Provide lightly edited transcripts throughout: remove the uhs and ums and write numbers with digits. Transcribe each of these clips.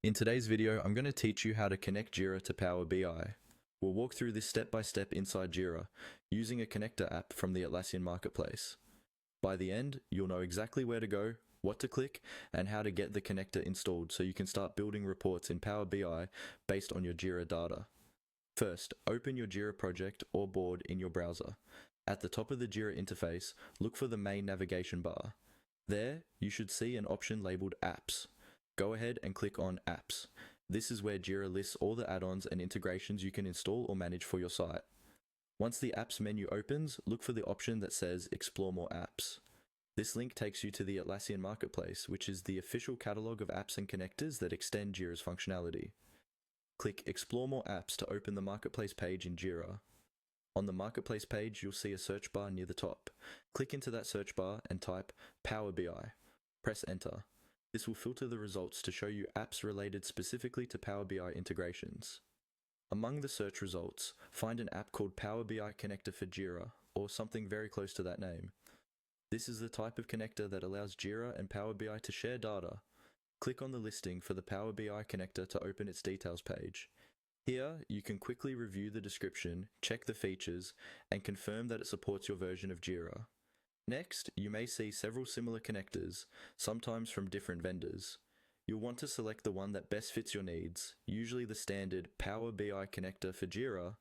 In today's video, I'm going to teach you how to connect Jira to Power BI. We'll walk through this step by step inside Jira, using a connector app from the Atlassian marketplace. By the end, you'll know exactly where to go, what to click, and how to get the connector installed so you can start building reports in Power BI based on your Jira data. First, open your Jira project or board in your browser. At the top of the Jira interface, look for the main navigation bar. There, you should see an option labeled Apps. Go ahead and click on Apps. This is where Jira lists all the add-ons and integrations you can install or manage for your site. Once the Apps menu opens, look for the option that says Explore More Apps. This link takes you to the Atlassian Marketplace, which is the official catalog of apps and connectors that extend Jira's functionality. Click Explore More Apps to open the Marketplace page in Jira. On the Marketplace page, you'll see a search bar near the top. Click into that search bar and type Power BI. Press Enter. This will filter the results to show you apps related specifically to Power BI integrations. Among the search results, find an app called Power BI Connector for Jira, or something very close to that name. This is the type of connector that allows Jira and Power BI to share data. Click on the listing for the Power BI connector to open its details page. Here, you can quickly review the description, check the features, and confirm that it supports your version of Jira. Next, you may see several similar connectors, sometimes from different vendors. You'll want to select the one that best fits your needs, usually the standard Power BI connector for Jira,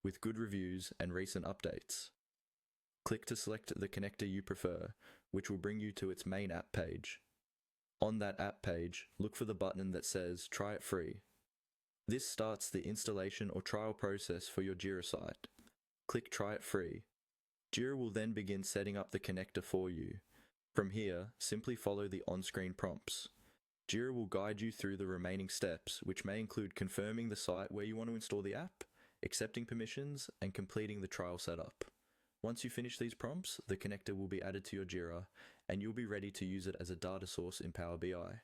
with good reviews and recent updates. Click to select the connector you prefer, which will bring you to its main app page. On that app page, look for the button that says Try it free. This starts the installation or trial process for your Jira site. Click Try it free. Jira will then begin setting up the connector for you. From here, simply follow the on-screen prompts. Jira will guide you through the remaining steps, which may include confirming the site where you want to install the app, accepting permissions, and completing the trial setup. Once you finish these prompts, the connector will be added to your Jira, and you'll be ready to use it as a data source in Power BI.